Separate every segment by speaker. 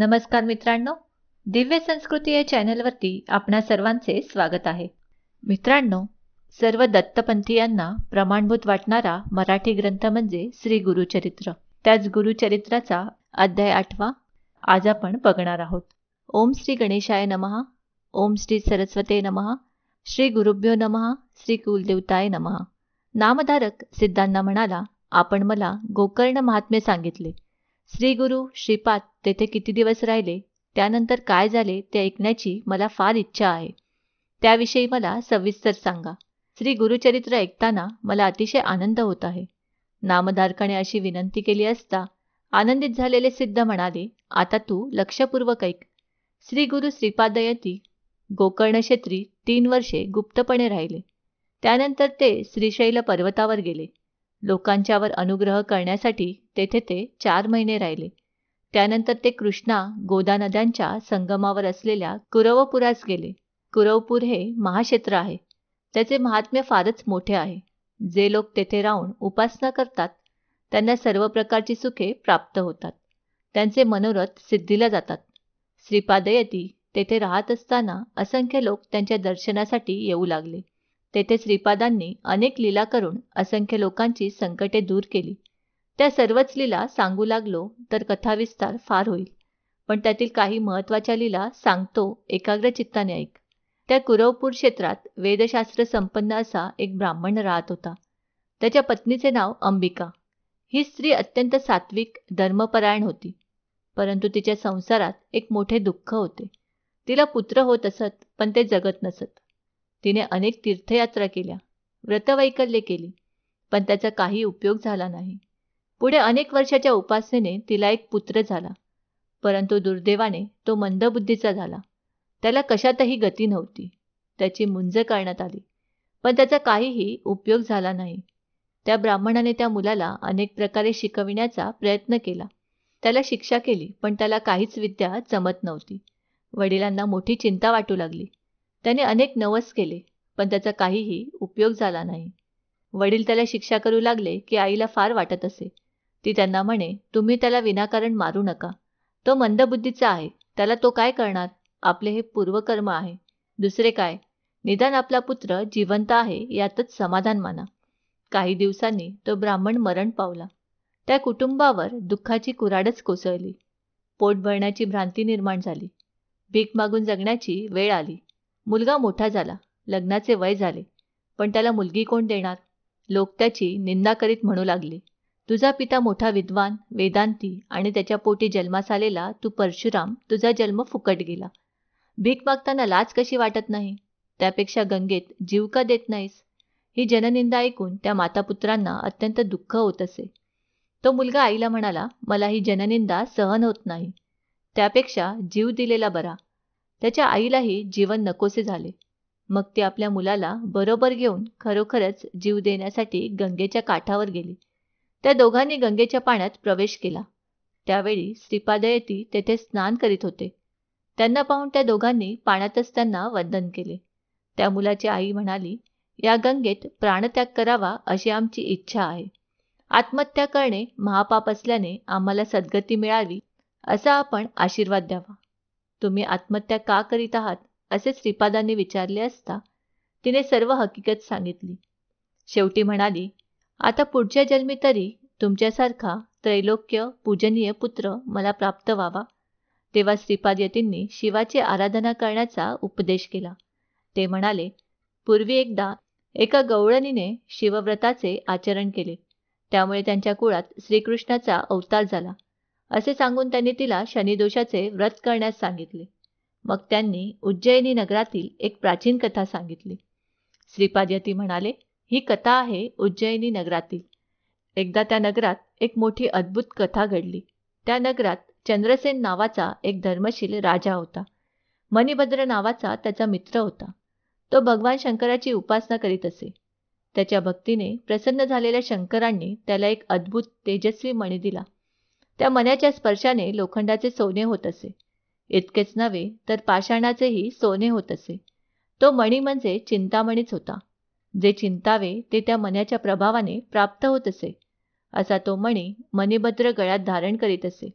Speaker 1: नमस्कार मित्रांनो, दिव्य संस्कृती या चॅनलवरती आपणा सर्वांचे स्वागत आहे. मित्रांनो, सर्व दत्तपंथीयांना प्रमाणभूत वाटणारा मराठी ग्रंथ म्हणजे श्री गुरुचरित्र. त्याच गुरुचरित्राचा अध्याय 8 आज आपण बघणार आहोत. ओम श्री गणेशाय नमः. ओम श्री सरस्वते नमः. श्री गुरुभ्यो नमः. श्री कुलदेवताय नमः. नामधारक सिद्धांना म्हणाला, आपण मला गोकर्ण महात्म्य सांगितले. श्री गुरु श्रीपाद तेथे किती दिवस राहिले, त्यानंतर काय झाले ते ऐकण्याची मला फार इच्छा आहे. त्याविषयी मला सविस्तर सांगा. श्री गुरुचरित्र ऐकताना मला अतिशय आनंद होत आहे. नामधारकाने अशी विनंती केली असता आनंदित झालेले सिद्ध म्हणाले, आता तू लक्षपूर्वक ऐक. श्री गुरु श्रीपादयती गोकर्ण क्षेत्री 3 वर्षे गुप्तपणे राहिले. त्यानंतर ते श्रीशैल पर्वतावर गेले. लोकांच्यावर अनुग्रह करण्यासाठी तेथे ते 4 महिने राहिले. त्यानंतर ते कृष्णा गोदा नद्यांच्या संगमावर असलेल्या कुरवपुरास गेले. कुरवपूर हे महाक्षेत्र आहे. त्याचे महात्म्य फारच मोठे आहे. जे लोक तेथे राहून उपासना करतात त्यांना सर्व प्रकारची सुखे प्राप्त होतात. त्यांचे मनोरथ सिद्धीला जातात. श्रीपादयती तेथे राहत असताना असंख्य लोक त्यांच्या दर्शनासाठी येऊ लागले. तेथे श्रीपादांनी अनेक लीला करून असंख्य लोकांची संकटे दूर केली. त्या सर्वच लीला सांगू लागलो तर कथाविस्तार फार होईल, पण त्यातील काही महत्त्वाच्या लीला सांगतो, एकाग्र चित्ताने ऐक. त्या कुरवपूर क्षेत्रात वेदशास्त्र संपन्न असा एक ब्राह्मण राहत होता. त्याच्या पत्नीचे नाव अंबिका. ही स्त्री अत्यंत सात्विक धर्मपरायण होती, परंतु तिच्या संसारात एक मोठे दुःख होते. तिला पुत्र होत असत, पण ते जगत नसत. तिने अनेक तीर्थयात्रा केल्या, व्रतवैकल्ये केली, पण त्याचा काही उपयोग झाला नाही. पुढे अनेक वर्षाच्या उपासनेने तिला एक पुत्र झाला, परंतु दुर्दैवाने तो मंदबुद्धीचा झाला. त्याला कशातही गती नव्हती. त्याची मुंज करण्यात आली, पण त्याचा काहीही उपयोग झाला नाही. त्या ब्राह्मणाने त्या मुलाला अनेक प्रकारे शिकविण्याचा प्रयत्न केला. त्याला शिक्षा केली, पण त्याला काहीच विद्या जमत नव्हती. वडिलांना मोठी चिंता वाटू लागली. त्याने अनेक नवस केले, पण त्याचा काहीही उपयोग झाला नाही. वडील त्याला शिक्षा करू लागले की आईला फार वाटत असे. ती त्यांना म्हणे, तुम्ही त्याला विनाकारण मारू नका. तो मंदबुद्धीचा आहे. त्याला तो काय करणार? आपले हे पूर्वकर्म आहे. दुसरे काय? निदान आपला पुत्र जिवंत आहे यातच समाधान माना. काही दिवसांनी तो ब्राह्मण मरण पावला. त्या कुटुंबावर दुःखाची कुऱ्हाडच कोसळली. पोट भरण्याची भ्रांती निर्माण झाली. भीक मागून जगण्याची वेळ आली. मुलगा मोठा झाला, लग्नाचे वय झाले, पण त्याला मुलगी कोण देणार? लोक त्याची निंदा करीत म्हणू लागले, तुझा पिता मोठा विद्वान, वेदांती आणि त्याच्या पोटी जन्मास आलेला तू परशुराम, तुझा जन्म फुकट गेला. भीक मागताना लाज कशी वाटत नाही? त्यापेक्षा गंगेत जीव का देत नाहीस? ही जननिंदा ऐकून त्या मातापुत्रांना अत्यंत दुःख होत असे. तो मुलगा आईला म्हणाला, मला ही जननिंदा सहन होत नाही. त्यापेक्षा जीव दिलेला बरा. त्याच्या आईलाही जीवन नकोसे झाले. मग ती आपल्या मुलाला बरोबर घेऊन खरोखरच जीव देण्यासाठी गंगेच्या काठावर गेली. त्या दोघांनी गंगेच्या पाण्यात प्रवेश केला. त्यावेळी श्रीपादयती तेथे स्नान करीत होते. त्यांना पाहून त्या दोघांनी पाण्यातच त्यांना वंदन केले. त्या मुलाची आई म्हणाली, या गंगेत प्राणत्याग करावा अशी आमची इच्छा आहे. आत्महत्या करणे महापाप असल्याने आम्हाला सद्गती मिळावी असा आपण आशीर्वाद द्यावा. तुम्ही आत्महत्या का करीत आहात असे श्रीपादांनी विचारले असता तिने सर्व हकीकत सांगितली. शेवटी म्हणाली, आता पुढच्या जन्मी तरी तुमच्यासारखा त्रैलोक्य पूजनीय पुत्र मला प्राप्त व्हावा. तेव्हा श्रीपादयतींनी शिवाची आराधना करण्याचा उपदेश केला. ते म्हणाले, पूर्वी एकदा एका गवळणीने शिवव्रताचे आचरण केले, त्यामुळे त्यांच्या कुळात श्रीकृष्णाचा अवतार झाला असे सांगून त्यांनी तिला शनिदोषाचे व्रत करण्यास सांगितले. मग त्यांनी उज्जैनी नगरातील एक प्राचीन कथा सांगितली. श्रीपादयती म्हणाले, ही कथा आहे उज्जैनी नगरातील. एकदा त्या नगरात एक मोठी अद्भुत कथा घडली. त्या नगरात चंद्रसेन नावाचा एक धर्मशील राजा होता. मणिभद्र नावाचा त्याचा मित्र होता. तो भगवान शंकराची उपासना करीत असे. त्याच्या भक्तीने प्रसन्न झालेल्या शंकरांनी त्याला एक अद्भुत तेजस्वी मणी दिला. त्या मण्याच्या स्पर्शाने लोखंडाचे सोने होत असे. इतकेच नव्हे तर पाषाणाचेही सोने होत असे. तो मणी म्हणजे चिंतामणीच होता. जे चिंतावे ते त्या मण्याच्या प्रभावाने प्राप्त होत असे. असा तो मणी मणिभद्र गळ्यात धारण करीत असे.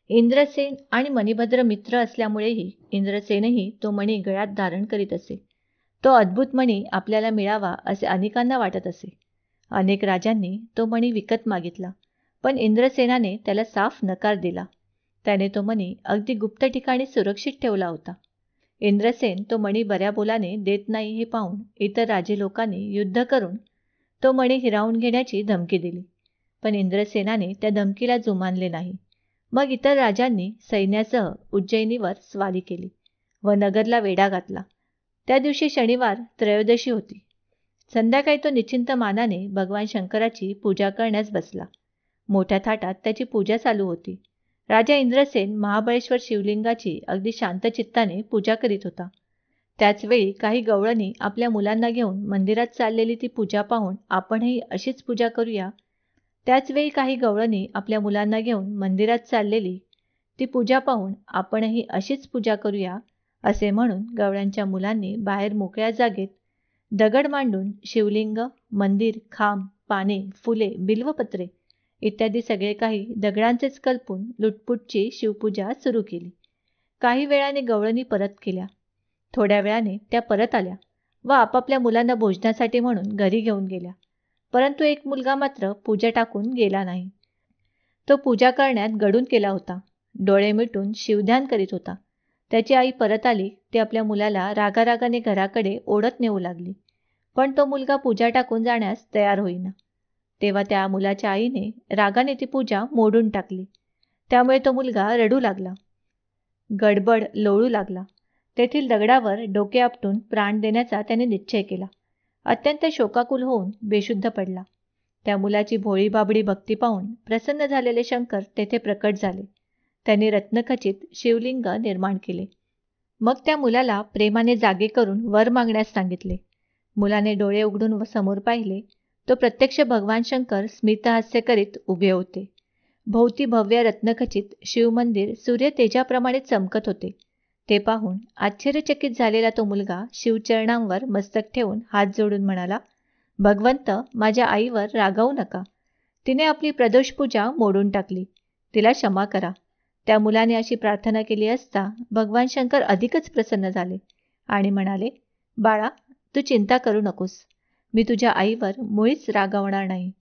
Speaker 1: इंद्रसेन आणि मणिभद्र मित्र असल्यामुळेही इंद्रसेनही तो मणी गळ्यात धारण करीत असे. तो अद्भुत मणी आपल्याला मिळावा असे अनेकांना वाटत असे. अनेक राजांनी तो मणी विकत मागितला, पण इंद्रसेनाने त्याला साफ नकार दिला. त्याने तो मणी अगदी गुप्त ठिकाणी सुरक्षित ठेवला होता. इंद्रसेन तो मणी बऱ्या बोलाने देत नाही हे पाहून इतर राजे लोकांनी युद्ध करून तो मणी हिरावून घेण्याची धमकी दिली. पण इंद्रसेनाने त्या धमकीला जुमानले नाही. मग इतर राजांनी सैन्यासह उज्जैनीवर स्वारी केली व नगरला वेढा घातला. त्या दिवशी शनिवार त्रयोदशी होती. संध्याकाळी तो निश्चिंत मानाने भगवान शंकराची पूजा करण्यास बसला. मोठ्या थाटात त्याची पूजा चालू होती. राजा इंद्रसेन महाबळेश्वर शिवलिंगाची अगदी शांत चित्ताने पूजा करीत होता. त्याचवेळी काही गवळणी आपल्या मुलांना घेऊन मंदिरात चाललेली ती पूजा पाहून आपणही अशीच पूजा करूया त्याचवेळी काही गवळणी आपल्या मुलांना घेऊन मंदिरात चाललेली ती पूजा पाहून आपणही अशीच पूजा करूया असे म्हणून गवळ्यांच्या मुलांनी बाहेर मोकळ्या जागेत दगड मांडून शिवलिंग, मंदिर, खांब, पाने, फुले, बिल्वपत्रे इत्यादी सगळे काही दगडांचेच कल्पून लुटपुटची शिवपूजा सुरू केली. काही वेळाने गवळणी परत केल्या. थोड्या वेळाने त्या परत आल्या व आपापल्या मुलांना भोजनासाठी म्हणून घरी घेऊन गेल्या. परंतु एक मुलगा मात्र पूजा टाकून गेला नाही. तो पूजा करण्यात गडून केला होता. डोळे मिटून शिवध्यान करीत होता. त्याची आई परत आली. ती आपल्या मुलाला रागारागाने घराकडे ओढत नेऊ लागली, पण तो मुलगा पूजा टाकून जाण्यास तयार होईना. तेव्हा त्या मुलाच्या आईने रागाने ती पूजा मोडून टाकली. त्यामुळे तो मुलगा रडू लागला, गडबड लोळू लागला. तेथील दगडावर डोके आपटून प्राण देण्याचा त्याने निश्चय केला. अत्यंत शोकाकुल होऊन बेशुद्ध पडला. त्या मुलाची भोळी बाबडी भक्ती पाहून प्रसन्न झालेले शंकर तेथे प्रकट झाले. त्यांनी रत्नखचित शिवलिंग निर्माण केले. मग त्या मुलाला प्रेमाने जागे करून वर मागण्यास सांगितले. मुलाने डोळे उघडून समोर पाहिले. तो प्रत्यक्ष भगवान शंकर स्मितहास्य करीत उभे होते. भोवती भव्य रत्नखचित शिवमंदिर सूर्य तेजाप्रमाणे चमकत होते. ते पाहून आश्चर्यचकित झालेला तो मुलगा शिवचरणांवर मस्तक ठेवून हात जोडून म्हणाला, भगवंत, माझ्या आईवर रागावू नका. तिने आपली प्रदोष पूजा मोडून टाकली. तिला क्षमा करा. त्या मुलाने अशी प्रार्थना केली असता भगवान शंकर अधिकच प्रसन्न झाले आणि म्हणाले, बाळा, तू चिंता करू नकोस. मी तुझ्या आईवर मुळीच रागावणार नाही.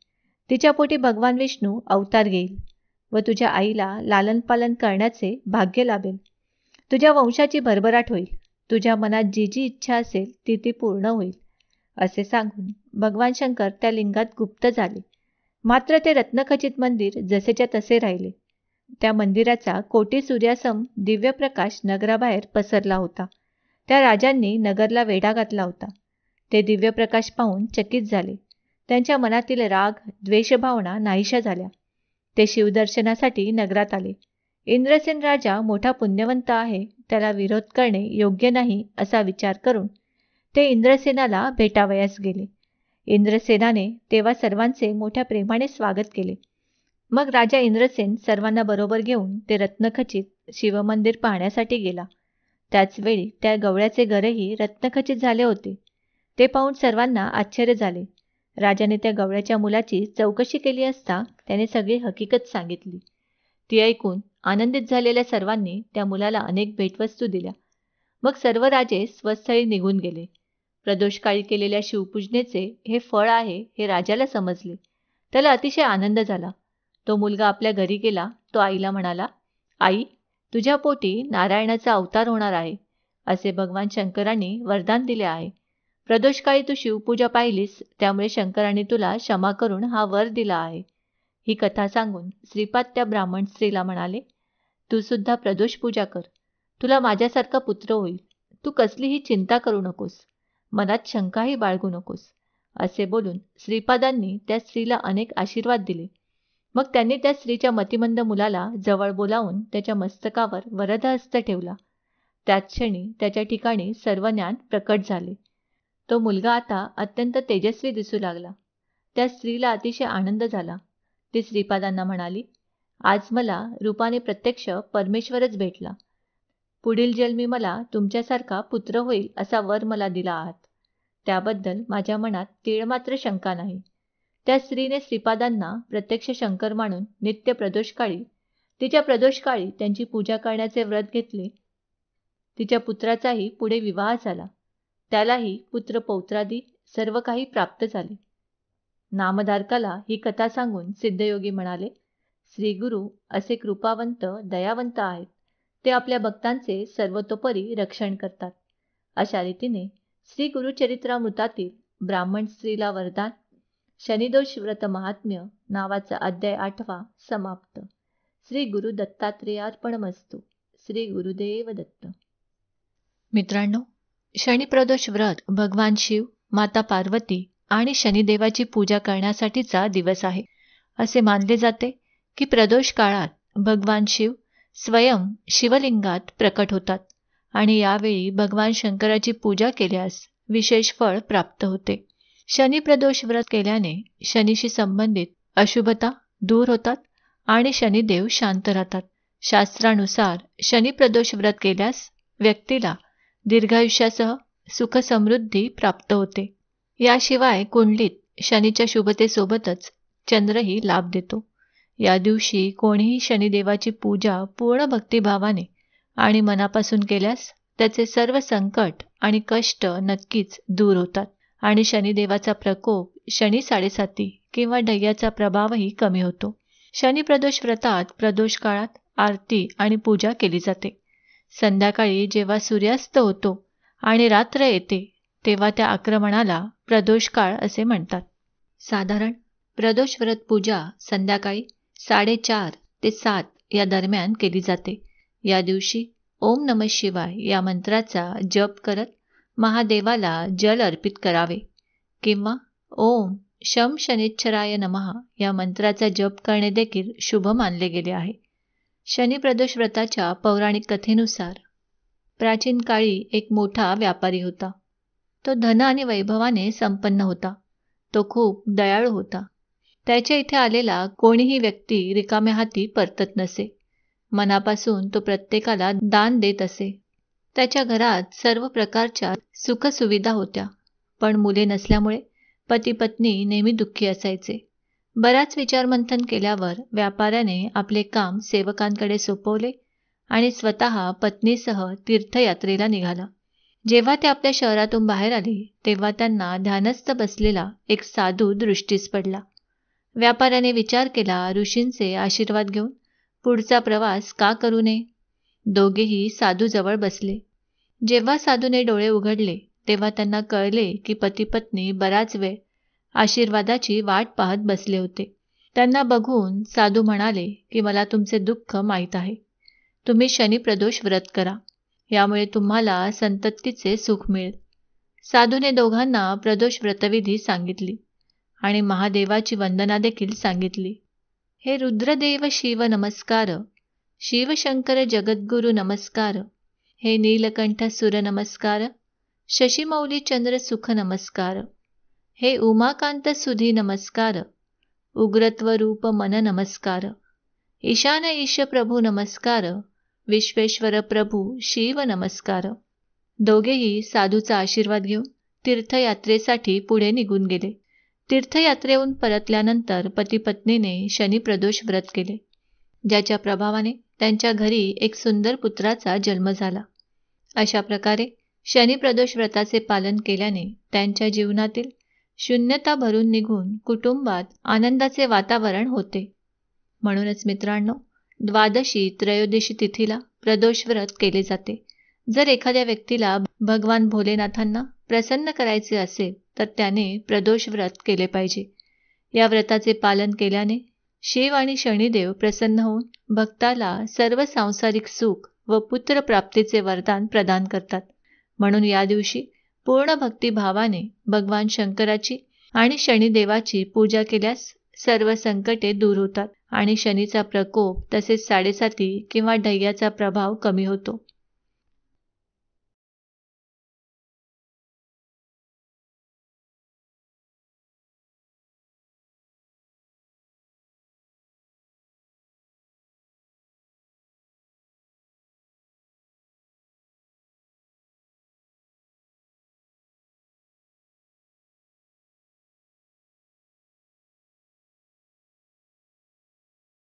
Speaker 1: तिच्या पोटी भगवान विष्णू अवतार घेईल व तुझ्या आईला लालनपालन करण्याचे भाग्य लाभेल. तुझ्या वंशाची भरभराट होईल. तुझ्या मनात जी जी इच्छा असेल ती ती पूर्ण होईल. असे सांगून भगवान शंकर त्या लिंगात गुप्त झाले. मात्र ते रत्नखचित मंदिर जसेच्या तसे राहिले. त्या मंदिराचा कोटी सूर्यासम दिव्य प्रकाश नगराबाहेर पसरला होता. त्या राजांनी नगरला वेढा घातला होता. ते दिव्य प्रकाश पाहून चकित झाले. त्यांच्या मनातील राग, द्वेषभावना नाहीशा झाल्या. ते शिवदर्शनासाठी नगरात आले. इंद्रसेन राजा मोठा पुण्यवंत आहे, त्याला विरोध करणे योग्य नाही असा विचार करून ते इंद्रसेनाला भेटावयास गेले. इंद्रसेनाने तेव्हा सर्वांचे मोठ्या प्रेमाने स्वागत केले. मग राजा इंद्रसेन सर्वांना बरोबर घेऊन ते रत्नखचित शिवमंदिर पाहण्यासाठी गेला. त्याचवेळी त्या गवळ्याचे घरही रत्नखचित झाले होते. ते पाहून सर्वांना आश्चर्य झाले. राजाने त्या गवळ्याच्या मुलाची चौकशी केली असता त्याने सगळी हकीकत सांगितली. ती ऐकून आनंदित झालेल्या सर्वांनी त्या मुलाला अनेक भेटवस्तू दिल्या. मग सर्व राजे स्वस्थळी निघून गेले. प्रदोषकाळी केलेल्या शिवपूजनेचे हे फळ आहे हे राजाला समजले. त्याला अतिशय आनंद झाला. तो मुलगा आपल्या घरी गेला. तो आईला म्हणाला, आई, तुझ्या पोटी नारायणाचा अवतार होणार आहे असे भगवान शंकरांनी वरदान दिले आहे. प्रदोषकाळी तू शिवपूजा पाहिलीस, त्यामुळे शंकरांनी तुला क्षमा करून हा वर दिला आहे. ही कथा सांगून श्रीपाद त्या ब्राह्मण स्त्रीला म्हणाले, तू सुद्धा प्रदोष पूजा कर. तुला माझ्यासारखा पुत्र होईल. तू कसलीही चिंता करू नकोस. मनात शंकाही बाळगू नकोस. असे बोलून श्रीपादांनी त्या स्त्रीला अनेक आशीर्वाद दिले. मग त्यांनी त्या स्त्रीच्या मतिमंद मुलाला जवळ बोलावून त्याच्या मस्तकावर वरदहस्त ठेवला. त्याच क्षणी त्याच्या ठिकाणी सर्व ज्ञान प्रकट झाले. तो मुलगा आता अत्यंत तेजस्वी दिसू लागला. त्या स्त्रीला अतिशय आनंद झाला. ती श्रीपादांना म्हणाली, आज मला रूपाने प्रत्यक्ष परमेश्वरच भेटला. पुढील जन्मी मला तुमच्यासारखा पुत्र होईल असा वर मला दिला आहात. त्याबद्दल माझ्या मनात तीळ मात्र शंका नाही. त्या स्त्रीने श्रीपादांना प्रत्यक्ष शंकर मानून नित्य प्रदोषकाळी तिच्या प्रदोषकाळी त्यांची पूजा करण्याचे व्रत घेतले. तिच्या पुत्राचाही पुढे विवाह झाला. त्यालाही पुत्र पौत्रादी सर्व काही प्राप्त झाले. नामधारकाला ही कथा सांगून सिद्धयोगी म्हणाले, श्री गुरु असे कृपावंत दयावंत आहेत. ते आपल्या भक्तांचे सर्वतोपरी रक्षण करतात. अशा रीतीने श्री गुरुचरित्रामृतातील ब्राह्मण स्त्रीला वरदान शनिदोष व्रत महात्म्य नावाचा अध्याय 8वा समाप्त. श्री गुरु दत्तात्रेयार्पणमस्तु. श्री गुरुदेव दत्त. मित्रांनो, शनिप्रदोष व्रत भगवान शिव, माता पार्वती आणि शनिदेवाची पूजा करण्यासाठीचा दिवस आहे. असे मानले जाते की प्रदोष काळात भगवान शिव स्वयं शिवलिंगात प्रकट होतात आणि यावेळी भगवान शंकराची पूजा केल्यास विशेष फळ प्राप्त होते. शनिप्रदोष व्रत केल्याने शनीशी संबंधित अशुभता दूर होतात आणि शनिदेव शांत राहतात. शास्त्रानुसार शनिप्रदोष व्रत केल्यास व्यक्तीला दीर्घायुष्यासह सुखसमृद्धी प्राप्त होते. याशिवाय कुंडलीत शनीच्या शुभतेसोबतच चंद्रही लाभ देतो. या दिवशी कोणीही शनिदेवाची पूजा पूर्ण भक्तिभावाने आणि मनापासून केल्यास त्याचे सर्व संकट आणि कष्ट नक्कीच दूर होतात आणि शनिदेवाचा प्रकोप, शनी साडेसाती किंवा ढय्याचा प्रभावही कमी होतो. शनिप्रदोष व्रतात प्रदोष काळात आरती आणि पूजा केली जाते. संध्याकाळी जेव्हा सूर्यास्त होतो आणि रात्र येते तेव्हा त्या आक्रमणाला प्रदोष काळ असे म्हणतात. साधारण प्रदोष व्रत पूजा संध्याकाळी 4:30 ते 7 या दरम्यान केली जाते. या दिवशी ओम नमः शिवाय या मंत्राचा जप करत महादेवाला जल अर्पित करावे किंवा ओम शम शनिच्छराय नमः या मंत्राचा जप करणे देखील शुभ मानले गेले आहे. शनिप्रदोष व्रताच्या पौराणिक कथेनुसार प्राचीन काळी एक मोठा व्यापारी होता. तो धन आणि वैभवाने संपन्न होता. तो खूप दयाळू होता. त्याच्या इथे आलेला कोणीही व्यक्ती रिकाम्या हाती परतत नसे. मनापासून तो प्रत्येकाला दान देत असे. त्याच्या घरात सर्व प्रकारच्या सुखसुविधा होत्या, पण मुले नसल्यामुळे पती पत्नी नेहमी दुःखी असायचे. बराच विचारमंथन केल्यावर व्यापाऱ्याने आपले काम सेवकांकडे सोपवले आणि स्वतः पत्नीसह तीर्थयात्रेला निघाला. जेव्हा ते आपल्या शहरातून बाहेर आले तेव्हा त्यांना ध्यानस्थ बसलेला एक साधू दृष्टीस पडला. व्यापाऱ्याने विचार केला, ऋषींचे आशीर्वाद घेऊन पुढचा प्रवास का करू नये. दोघेही साधूजवळ बसले. जेव्हा साधूने डोळे उघडले तेव्हा त्यांना कळले की पती पत्नी बराच वेळ आशीर्वादाची वाट पाहत बसले होते. त्यांना बघून साधू म्हणाले की मला तुमचे दुःख माहीत आहे. तुम्ही शनिप्रदोष व्रत करा, यामुळे तुम्हाला संततीचे सुख मिळेल. साधूने दोघांना प्रदोष व्रतविधी सांगितली आणि महादेवाची वंदना देखील सांगितली. हे रुद्रदेव शिव नमस्कार, शिवशंकर जगद्गुरु नमस्कार, हे नीलकंठ सुर नमस्कार, शशिमौली चंद्र सुख नमस्कार, हे उमाकांत सुधी नमस्कार, उग्रत्व रूप मन नमस्कार, ईशान ईश प्रभू नमस्कार, विश्वेश्वर प्रभू शिव नमस्कार. दोघेही साधूचा आशीर्वाद घेऊन तीर्थयात्रेसाठी पुढे निघून गेले. तीर्थयात्रेहून परतल्यानंतर पती पत्नीने शनिप्रदोष व्रत केले, ज्याच्या प्रभावाने त्यांच्या घरी एक सुंदर पुत्राचा जन्म झाला. अशा प्रकारे शनिप्रदोष व्रताचे पालन केल्याने त्यांच्या जीवनातील शून्यता भरून निघून कुटुंबात आनंदाचे वातावरण होते. म्हणूनच मित्रांनो, द्वादशी त्रयोदशी तिथीला प्रदोष व्रत केले जाते. जर एखाद्या व्यक्तीला भगवान भोलेनाथांना प्रसन्न करायचे असेल तर त्याने प्रदोष व्रत केले पाहिजे. या व्रताचे पालन केल्याने शिव आणि शनिदेव प्रसन्न होऊन भक्ताला सर्व सांसारिक सुख व पुत्रप्राप्तीचे वरदान प्रदान करतात. म्हणून या दिवशी पूर्ण भक्तिभावाने भगवान शंकराची आणि शनिदेवाची पूजा केल्यास सर्व संकटे दूर होतात आणि शनीचा प्रकोप तसेच साडेसाती किंवा ढय्याचा प्रभाव कमी होतो.